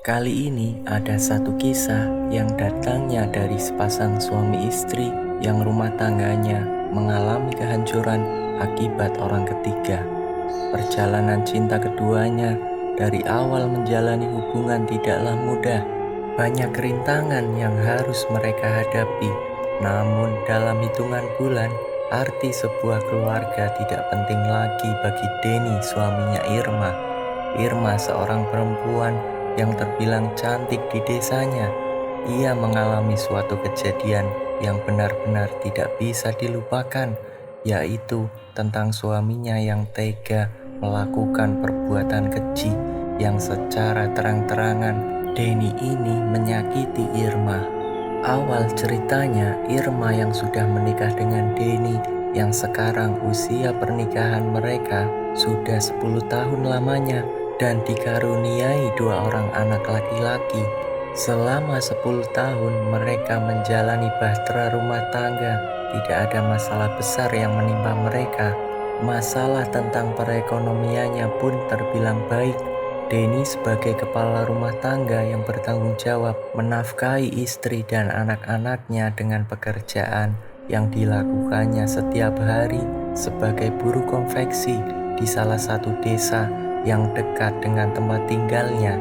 Kali ini ada satu kisah yang datangnya dari sepasang suami istri yang rumah tangganya mengalami kehancuran akibat orang ketiga. Perjalanan cinta keduanya dari awal menjalani hubungan tidaklah mudah. Banyak rintangan yang harus mereka hadapi. Namun dalam hitungan bulan, arti sebuah keluarga tidak penting lagi bagi Denny, suaminya Irma. Irma seorang perempuan yang terbilang cantik di desanya. Ia mengalami suatu kejadian yang benar-benar tidak bisa dilupakan, yaitu tentang suaminya yang tega melakukan perbuatan keji yang secara terang-terangan Denny ini menyakiti Irma. Awal ceritanya, Irma yang sudah menikah dengan Denny yang sekarang usia pernikahan mereka sudah 10 tahun lamanya dan dikaruniai 2 orang anak laki-laki. Selama 10 tahun mereka menjalani bahtera rumah tangga. Tidak ada masalah besar yang menimpa mereka. Masalah tentang perekonomiannya pun terbilang baik. Denny sebagai kepala rumah tangga yang bertanggung jawab menafkahi istri dan anak-anaknya dengan pekerjaan yang dilakukannya setiap hari sebagai buruh konveksi di salah satu desa yang dekat dengan tempat tinggalnya.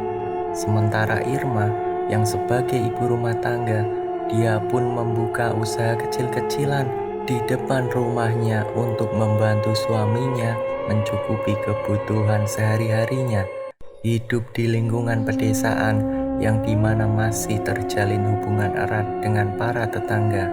Sementara Irma yang sebagai ibu rumah tangga, dia pun membuka usaha kecil-kecilan di depan rumahnya untuk membantu suaminya mencukupi kebutuhan sehari-harinya. Hidup di lingkungan pedesaan yang dimana masih terjalin hubungan erat dengan para tetangga.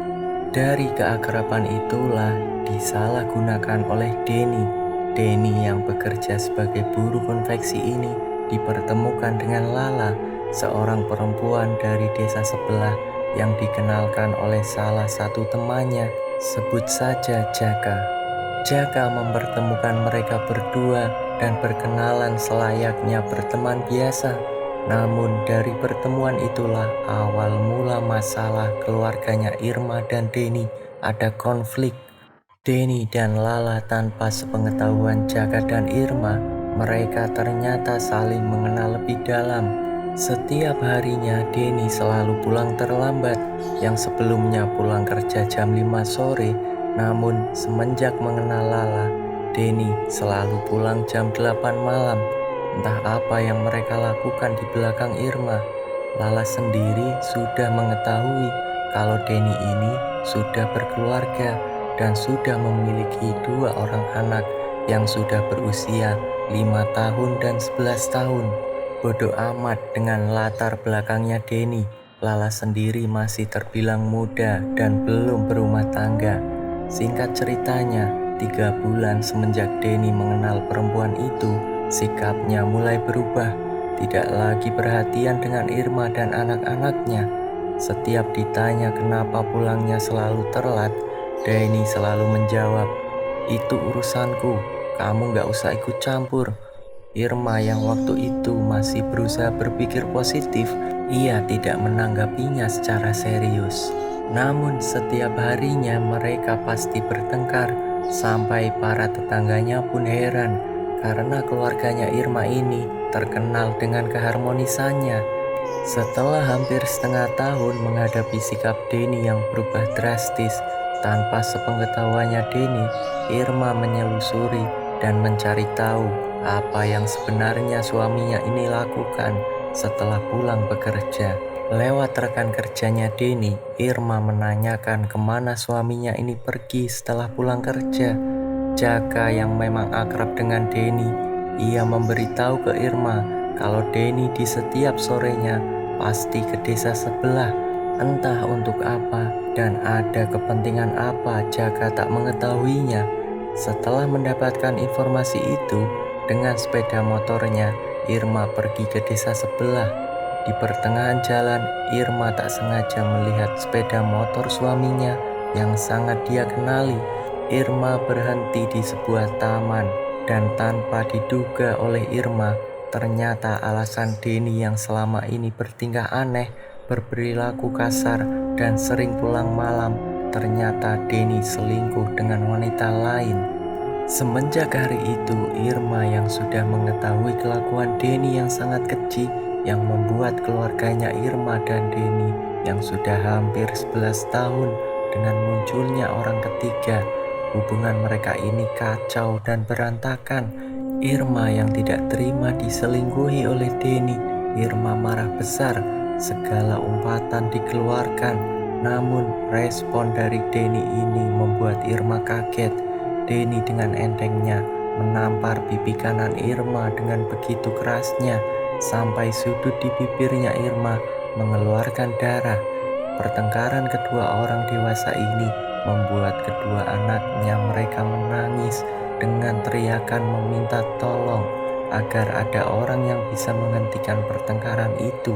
Dari keakraban itulah disalahgunakan oleh Denny. Denny yang bekerja sebagai buruh konveksi ini dipertemukan dengan Lala, seorang perempuan dari desa sebelah yang dikenalkan oleh salah satu temannya, sebut saja Jaka. Jaka mempertemukan mereka berdua dan berkenalan selayaknya berteman biasa. Namun dari pertemuan itulah awal mula masalah keluarganya Irma dan Denny. Ada konflik. Denny dan Lala tanpa sepengetahuan Jaka dan Irma, mereka ternyata saling mengenal lebih dalam. Setiap harinya Denny selalu pulang terlambat, yang sebelumnya pulang kerja jam 5 sore. Namun semenjak mengenal Lala, Denny selalu pulang jam 8 malam. Entah apa yang mereka lakukan di belakang Irma. Lala sendiri sudah mengetahui kalau Denny ini sudah berkeluarga dan sudah memiliki 2 orang anak yang sudah berusia 5 tahun dan 11 tahun. Bodoh amat dengan latar belakangnya Denny. Lala sendiri masih terbilang muda dan belum berumah tangga. Singkat ceritanya, 3 bulan semenjak Denny mengenal perempuan itu, sikapnya mulai berubah. Tidak lagi perhatian dengan Irma dan anak-anaknya. Setiap ditanya kenapa pulangnya selalu telat, Denny selalu menjawab, "Itu urusanku, kamu gak usah ikut campur." Irma yang waktu itu masih berusaha berpikir positif, ia tidak menanggapinya secara serius. Namun setiap harinya mereka pasti bertengkar, sampai para tetangganya pun heran karena keluarganya Irma ini terkenal dengan keharmonisannya. Setelah hampir setengah tahun menghadapi sikap Denny yang berubah drastis, tanpa sepengetahuannya Denny, Irma menyelusuri dan mencari tahu apa yang sebenarnya suaminya ini lakukan setelah pulang bekerja. Lewat rekan kerjanya Denny, Irma menanyakan kemana suaminya ini pergi setelah pulang kerja. Jaka yang memang akrab dengan Denny, ia memberitahu ke Irma kalau Denny di setiap sorenya pasti ke desa sebelah. Entah untuk apa dan ada kepentingan apa, Jaka tak mengetahuinya. Setelah mendapatkan informasi itu, dengan sepeda motornya, Irma pergi ke desa sebelah. Di pertengahan jalan, Irma tak sengaja melihat sepeda motor suaminya yang sangat dia kenali. Irma berhenti di sebuah taman dan tanpa diduga oleh Irma, ternyata alasan Denny yang selama ini bertingkah aneh, berperilaku kasar, dan sering pulang malam, ternyata Denny selingkuh dengan wanita lain. Semenjak hari itu, Irma yang sudah mengetahui kelakuan Denny yang sangat keji, yang membuat keluarganya Irma dan Denny yang sudah hampir 11 tahun dengan munculnya orang ketiga. Hubungan mereka ini kacau dan berantakan. Irma yang tidak terima diselingkuhi oleh Denny. Irma marah besar, segala umpatan dikeluarkan. Namun respon dari Denny ini membuat Irma kaget. Denny dengan entengnya menampar pipi kanan Irma dengan begitu kerasnya sampai sudut di bibirnya Irma mengeluarkan darah. Pertengkaran kedua orang dewasa ini membuat kedua anaknya mereka menangis dengan teriakan meminta tolong agar ada orang yang bisa menghentikan pertengkaran itu.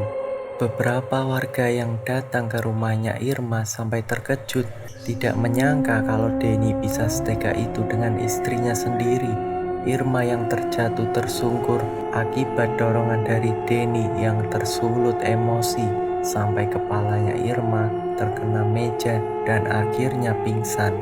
Beberapa warga yang datang ke rumahnya Irma sampai terkejut, tidak menyangka kalau Denny bisa setega itu dengan istrinya sendiri. Irma yang terjatuh tersungkur akibat dorongan dari Denny yang tersulut emosi sampai kepalanya Irma terkena meja dan akhirnya pingsan.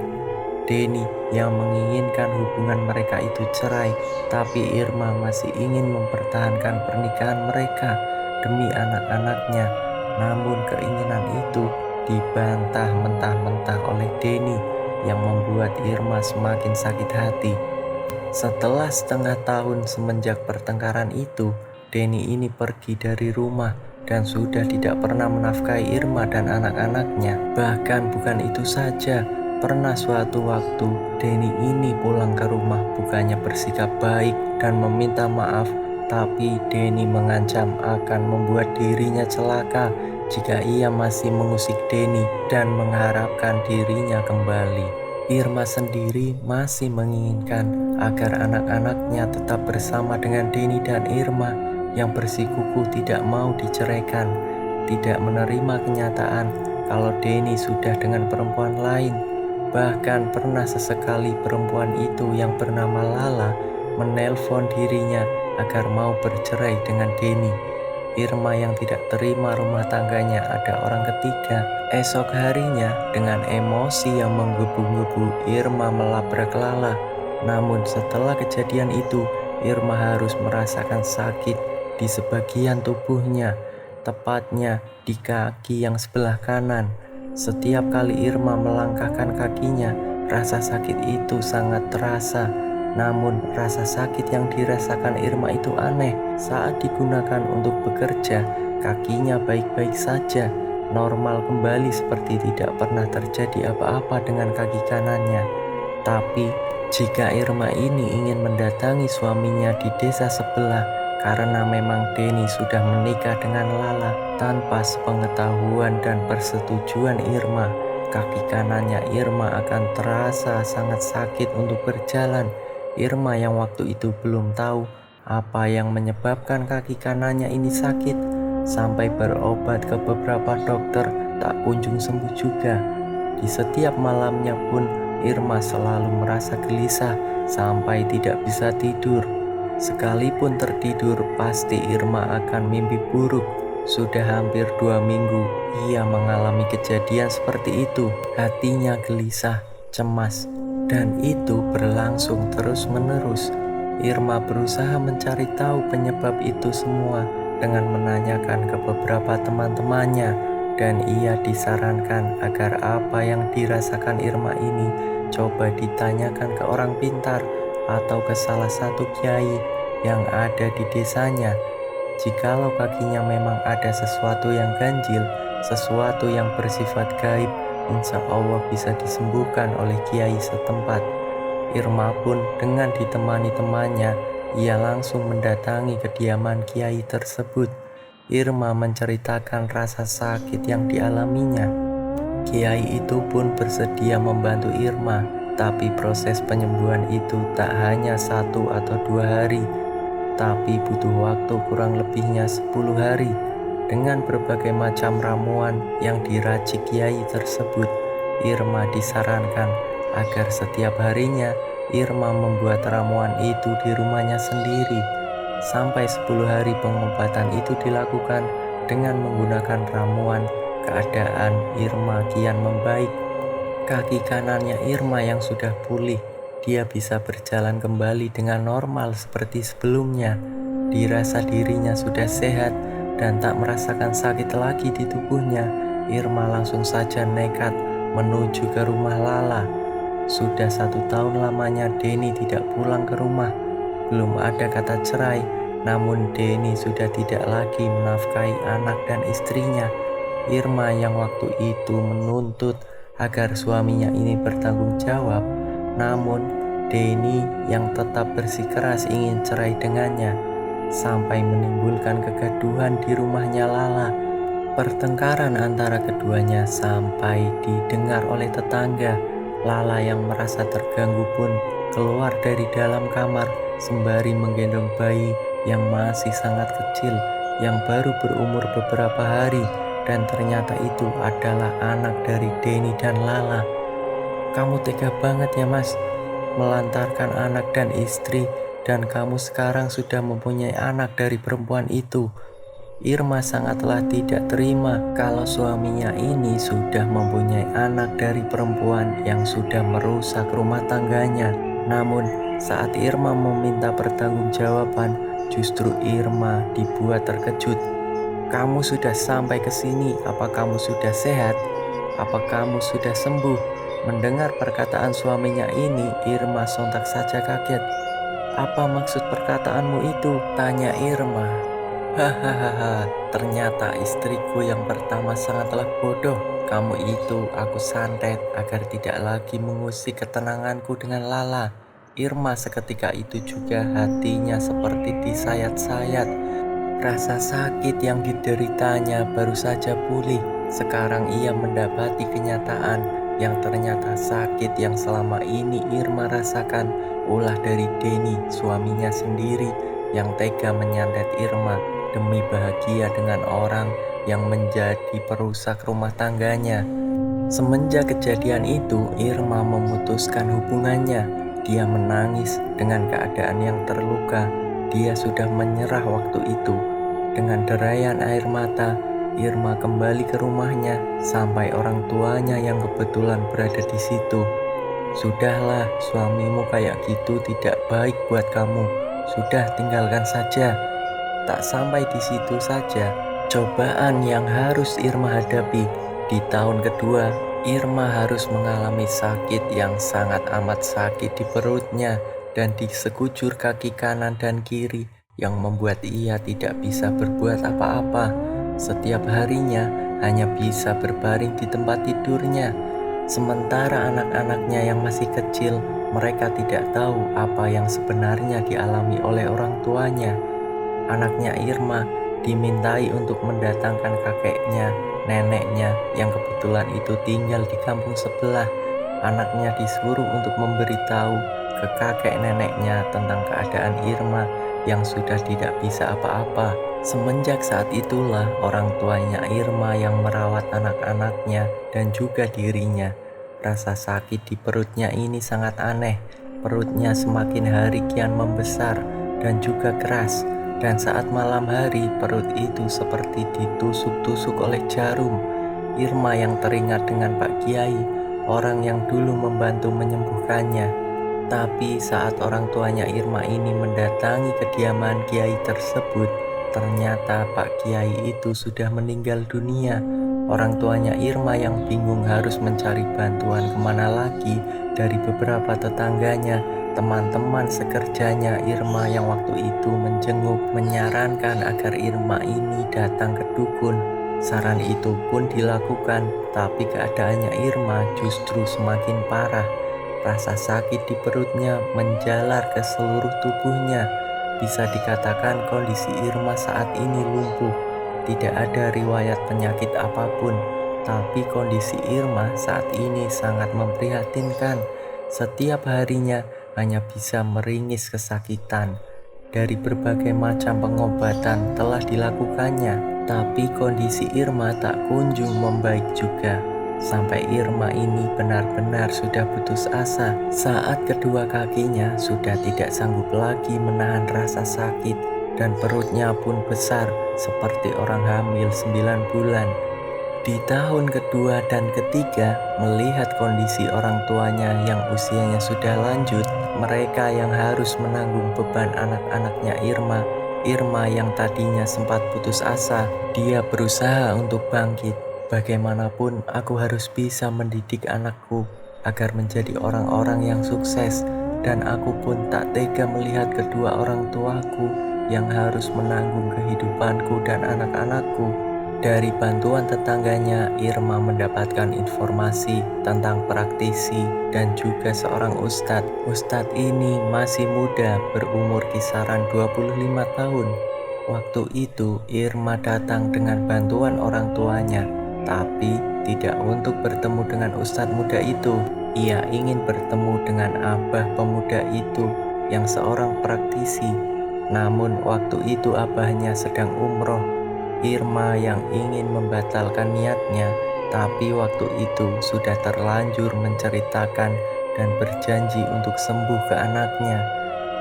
Denny yang menginginkan hubungan mereka itu cerai, tapi Irma masih ingin mempertahankan pernikahan mereka demi anak-anaknya. Namun keinginan itu dibantah mentah-mentah oleh Denny yang membuat Irma semakin sakit hati. Setelah setengah tahun semenjak pertengkaran itu, Denny ini pergi dari rumah dan sudah tidak pernah menafkahi Irma dan anak-anaknya. Bahkan bukan itu saja, pernah suatu waktu Denny ini pulang ke rumah bukannya bersikap baik dan meminta maaf, tapi Denny mengancam akan membuat dirinya celaka jika ia masih mengusik Denny dan mengharapkan dirinya kembali. Irma sendiri masih menginginkan agar anak-anaknya tetap bersama dengan Denny dan Irma yang bersikukuh tidak mau diceraikan, tidak menerima kenyataan kalau Denny sudah dengan perempuan lain. Bahkan pernah sesekali perempuan itu yang bernama Lala menelpon dirinya agar mau bercerai dengan Denny. Irma yang tidak terima rumah tangganya ada orang ketiga. Esok harinya dengan emosi yang menggebu-gebu, Irma melabrak Lala. Namun setelah kejadian itu, Irma harus merasakan sakit di sebagian tubuhnya, tepatnya di kaki yang sebelah kanan. Setiap kali Irma melangkahkan kakinya, rasa sakit itu sangat terasa. Namun rasa sakit yang dirasakan Irma itu aneh. Saat digunakan untuk bekerja, kakinya baik-baik saja, normal kembali seperti tidak pernah terjadi apa-apa dengan kaki kanannya. Tapi jika Irma ini ingin mendatangi suaminya di desa sebelah, karena memang Denny sudah menikah dengan Lala tanpa sepengetahuan dan persetujuan Irma, kaki kanannya Irma akan terasa sangat sakit untuk berjalan. Irma yang waktu itu belum tahu apa yang menyebabkan kaki kanannya ini sakit, sampai berobat ke beberapa dokter tak kunjung sembuh juga. Di setiap malamnya pun Irma selalu merasa gelisah sampai tidak bisa tidur. Sekalipun tertidur, pasti Irma akan mimpi buruk. Sudah hampir 2 minggu ia mengalami kejadian seperti itu. Hatinya gelisah, cemas, dan itu berlangsung terus-menerus. Irma berusaha mencari tahu penyebab itu semua dengan menanyakan ke beberapa teman-temannya, dan ia disarankan agar apa yang dirasakan Irma ini coba ditanyakan ke orang pintar atau ke salah satu kiai yang ada di desanya. Jikalau kakinya memang ada sesuatu yang ganjil, sesuatu yang bersifat gaib, insya Allah bisa disembuhkan oleh kiai setempat. Irma pun dengan ditemani temannya, ia langsung mendatangi kediaman kiai tersebut. Irma menceritakan rasa sakit yang dialaminya. Kiai itu pun bersedia membantu Irma, tapi proses penyembuhan itu tak hanya 1 atau 2 hari, tapi butuh waktu kurang lebihnya 10 hari. Dengan berbagai macam ramuan yang diracik kiai tersebut, Irma disarankan agar setiap harinya Irma membuat ramuan itu di rumahnya sendiri. Sampai 10 hari pengobatan itu dilakukan dengan menggunakan ramuan, keadaan Irma kian membaik. Kaki kanannya Irma yang sudah pulih, dia bisa berjalan kembali dengan normal seperti sebelumnya. Dirasa dirinya sudah sehat dan tak merasakan sakit lagi di tubuhnya, Irma langsung saja nekat menuju ke rumah Lala. Sudah 1 tahun lamanya Denny tidak pulang ke rumah. Belum ada kata cerai, namun Denny sudah tidak lagi menafkahi anak dan istrinya. Irma yang waktu itu menuntut agar suaminya ini bertanggung jawab, namun Denny yang tetap bersikeras ingin cerai dengannya, sampai menimbulkan kegaduhan di rumahnya Lala. Pertengkaran antara keduanya sampai didengar oleh tetangga. Lala yang merasa terganggu pun keluar dari dalam kamar sembari menggendong bayi yang masih sangat kecil, yang baru berumur beberapa hari, dan ternyata itu adalah anak dari Denny dan Lala. "Kamu tega banget ya mas, melantarkan anak dan istri, dan kamu sekarang sudah mempunyai anak dari perempuan itu." Irma sangatlah tidak terima kalau suaminya ini sudah mempunyai anak dari perempuan yang sudah merusak rumah tangganya. Namun saat Irma meminta pertanggungjawaban, justru Irma dibuat terkejut. "Kamu sudah sampai ke sini, apa kamu sudah sehat? Apa kamu sudah sembuh?" Mendengar perkataan suaminya ini, Irma sontak saja kaget. "Apa maksud perkataanmu itu?" tanya Irma. "Hahaha, ternyata istriku yang pertama sangatlah bodoh. Kamu itu aku santet agar tidak lagi mengusik ketenanganku dengan Lala." Irma seketika itu juga hatinya seperti disayat-sayat. Rasa sakit yang dideritanya baru saja pulih. Sekarang ia mendapati kenyataan yang ternyata sakit yang selama ini Irma rasakan ulah dari Denny, suaminya sendiri, yang tega menyantet Irma demi bahagia dengan orang yang menjadi perusak rumah tangganya. Semenjak kejadian itu, Irma memutuskan hubungannya. Dia menangis dengan keadaan yang terluka. Dia sudah menyerah waktu itu. Dengan derayan air mata, Irma kembali ke rumahnya sampai orang tuanya yang kebetulan berada di situ. "Sudahlah, suamimu kayak gitu tidak baik buat kamu. Sudah, tinggalkan saja." Tak sampai di situ saja, cobaan yang harus Irma hadapi. Di tahun kedua, Irma harus mengalami sakit yang sangat amat sakit di perutnya dan di sekujur kaki kanan dan kiri, yang membuat ia tidak bisa berbuat apa-apa. Setiap harinya hanya bisa berbaring di tempat tidurnya. Sementara anak-anaknya yang masih kecil, mereka tidak tahu apa yang sebenarnya dialami oleh orang tuanya. Anaknya Irma dimintai untuk mendatangkan kakeknya, neneknya yang kebetulan itu tinggal di kampung sebelah. Anaknya disuruh untuk memberitahu ke kakek neneknya tentang keadaan Irma yang sudah tidak bisa apa-apa. Semenjak saat itulah orang tuanya Irma yang merawat anak-anaknya dan juga dirinya. Rasa sakit di perutnya ini sangat aneh. Perutnya semakin hari kian membesar dan juga keras. Dan saat malam hari, perut itu seperti ditusuk-tusuk oleh jarum. Irma yang teringat dengan Pak Kiai, orang yang dulu membantu menyembuhkannya. Tapi saat orang tuanya Irma ini mendatangi kediaman Kiai tersebut, ternyata Pak Kiai itu sudah meninggal dunia. Orang tuanya Irma yang bingung harus mencari bantuan kemana lagi dari beberapa tetangganya. Teman-teman sekerjanya Irma yang waktu itu menjenguk menyarankan agar Irma ini datang ke dukun. Saran itu pun dilakukan, tapi keadaannya Irma justru semakin parah. Rasa sakit di perutnya menjalar ke seluruh tubuhnya. Bisa dikatakan kondisi Irma saat ini lumpuh. Tidak ada riwayat penyakit apapun, tapi kondisi Irma saat ini sangat memprihatinkan. Setiap harinya hanya bisa meringis kesakitan. Dari berbagai macam pengobatan telah dilakukannya, tapi kondisi Irma tak kunjung membaik juga. Sampai Irma ini benar-benar sudah putus asa saat kedua kakinya sudah tidak sanggup lagi menahan rasa sakit dan perutnya pun besar seperti orang hamil 9 bulan. Di tahun kedua dan ketiga, melihat kondisi orang tuanya yang usianya sudah lanjut, mereka yang harus menanggung beban anak-anaknya Irma, Irma yang tadinya sempat putus asa, dia berusaha untuk bangkit. Bagaimanapun aku harus bisa mendidik anakku agar menjadi orang-orang yang sukses, dan aku pun tak tega melihat kedua orang tuaku yang harus menanggung kehidupanku dan anak-anakku. Dari bantuan tetangganya, Irma mendapatkan informasi tentang praktisi dan juga seorang ustadz. Ustadz ini masih muda, berumur kisaran 25 tahun. Waktu itu, Irma datang dengan bantuan orang tuanya, tapi tidak untuk bertemu dengan ustadz muda itu. Ia ingin bertemu dengan abah pemuda itu yang seorang praktisi. Namun waktu itu abahnya sedang umroh. Irma yang ingin membatalkan niatnya, tapi waktu itu sudah terlanjur menceritakan dan berjanji untuk sembuh ke anaknya.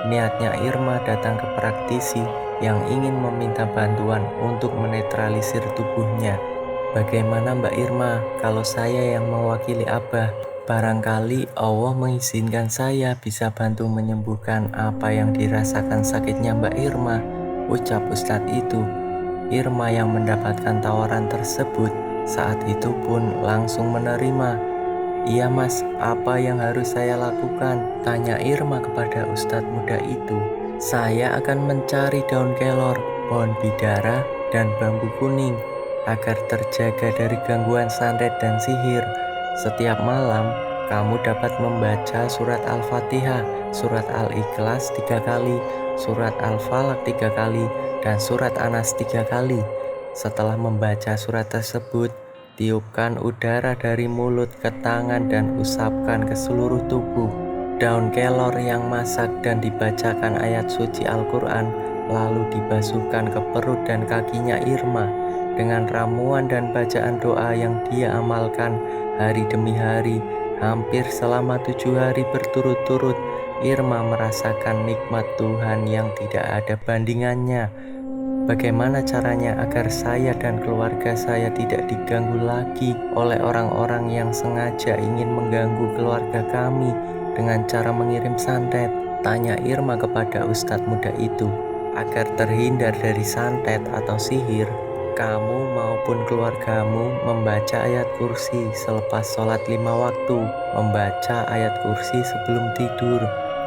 Niatnya Irma datang ke praktisi yang ingin meminta bantuan untuk menetralisir tubuhnya. Bagaimana Mbak Irma kalau saya yang mewakili Abah? Barangkali Allah mengizinkan saya bisa bantu menyembuhkan apa yang dirasakan sakitnya Mbak Irma, ucap Ustadz itu. Irma yang mendapatkan tawaran tersebut saat itu pun langsung menerima. "Iya mas, apa yang harus saya lakukan?" tanya Irma kepada ustadz muda itu. "Saya akan mencari daun kelor, pohon bidara, dan bambu kuning agar terjaga dari gangguan santet dan sihir. Setiap malam, kamu dapat membaca surat Al-Fatihah, surat Al-Ikhlas 3 kali, surat Al-Falaq 3 kali, dan surat Anas 3 kali. Setelah membaca surat tersebut, tiupkan udara dari mulut ke tangan dan usapkan ke seluruh tubuh daun kelor yang masak dan dibacakan ayat suci Al-Quran, lalu dibasuhkan ke perut dan kakinya Irma. Dengan ramuan dan bacaan doa yang dia amalkan hari demi hari, hampir selama 7 hari berturut-turut, Irma merasakan nikmat Tuhan yang tidak ada bandingannya. Bagaimana caranya agar saya dan keluarga saya tidak diganggu lagi oleh orang-orang yang sengaja ingin mengganggu keluarga kami dengan cara mengirim santet? Tanya Irma kepada ustadz muda itu. Agar terhindar dari santet atau sihir, kamu maupun keluargamu membaca ayat kursi selepas sholat 5 waktu, membaca ayat kursi sebelum tidur.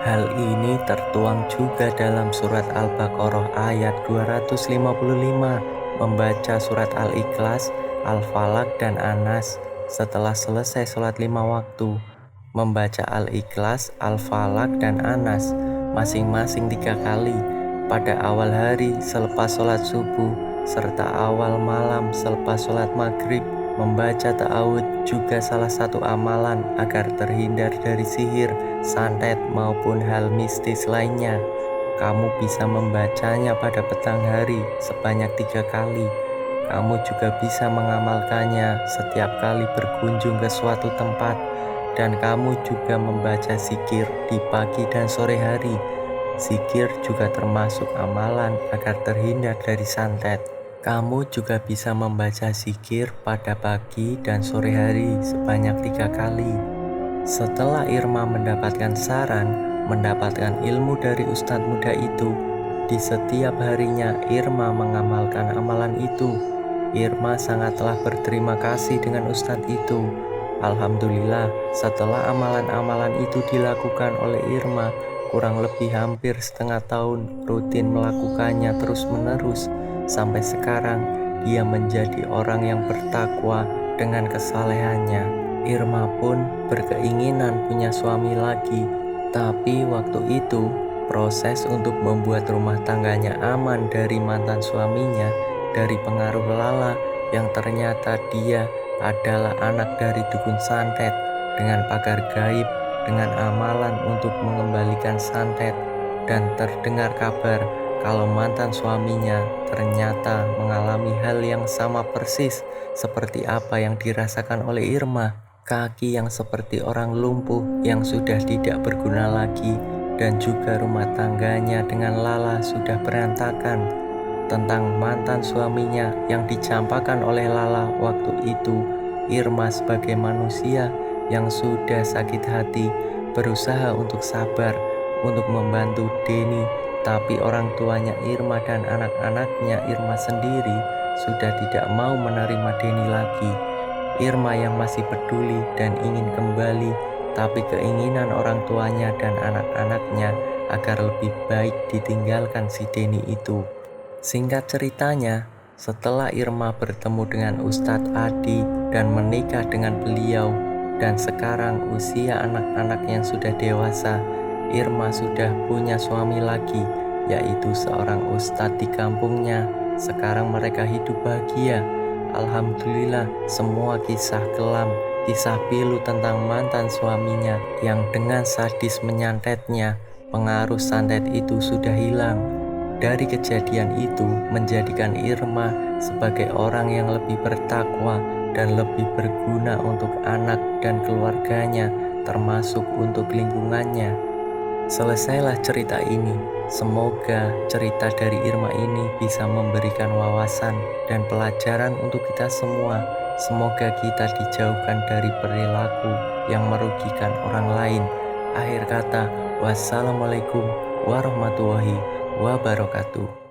Hal ini tertuang juga dalam surat Al-Baqarah ayat 255, membaca surat Al-Ikhlas, Al-Falaq, dan Anas setelah selesai sholat 5 waktu. Membaca Al-Ikhlas, Al-Falaq, dan Anas masing-masing 3 kali pada awal hari selepas sholat subuh, serta awal malam selepas sholat maghrib. Membaca ta'awud juga salah satu amalan agar terhindar dari sihir, santet, maupun hal mistis lainnya. Kamu bisa membacanya pada petang hari sebanyak 3 kali. Kamu juga bisa mengamalkannya setiap kali berkunjung ke suatu tempat, dan kamu juga membaca zikir di pagi dan sore hari. Zikir juga termasuk amalan agar terhindar dari santet. Kamu juga bisa membaca zikir pada pagi dan sore hari sebanyak 3 kali. Setelah Irma mendapatkan saran, mendapatkan ilmu dari ustadz muda itu, di setiap harinya Irma mengamalkan amalan itu. Irma sangatlah berterima kasih dengan ustadz itu. Alhamdulillah, setelah amalan-amalan itu dilakukan oleh Irma, kurang lebih hampir setengah tahun rutin melakukannya terus-menerus. Sampai sekarang, dia menjadi orang yang bertakwa dengan kesalehannya. Irma pun berkeinginan punya suami lagi, tapi waktu itu proses untuk membuat rumah tangganya aman dari mantan suaminya, dari pengaruh Lala yang ternyata dia adalah anak dari dukun santet, dengan pagar gaib, dengan amalan untuk mengembalikan santet, dan terdengar kabar kalau mantan suaminya ternyata mengalami hal yang sama persis seperti apa yang dirasakan oleh Irma. Kaki yang seperti orang lumpuh yang sudah tidak berguna lagi, dan juga rumah tangganya dengan Lala sudah berantakan. Tentang mantan suaminya yang dicampakan oleh Lala waktu itu, Irma sebagai manusia yang sudah sakit hati berusaha untuk sabar, untuk membantu Denny Tapi orang tuanya Irma dan anak-anaknya Irma sendiri sudah tidak mau menerima Denny lagi. Irma yang masih peduli dan ingin kembali, tapi keinginan orang tuanya dan anak-anaknya agar lebih baik ditinggalkan si Denny itu. Singkat ceritanya, setelah Irma bertemu dengan Ustadz Adi dan menikah dengan beliau, dan sekarang usia anak-anak yang sudah dewasa, Irma sudah punya suami lagi, yaitu seorang ustadz di kampungnya. Sekarang mereka hidup bahagia. Alhamdulillah, semua kisah kelam, kisah pilu tentang mantan suaminya yang dengan sadis menyantetnya, pengaruh santet itu sudah hilang. Dari kejadian itu menjadikan Irma sebagai orang yang lebih bertakwa dan lebih berguna untuk anak dan keluarganya, termasuk untuk lingkungannya. Selesailah cerita ini. Semoga cerita dari Irma ini bisa memberikan wawasan dan pelajaran untuk kita semua. Semoga kita dijauhkan dari perilaku yang merugikan orang lain. Akhir kata, wassalamualaikum warahmatullahi wabarakatuh.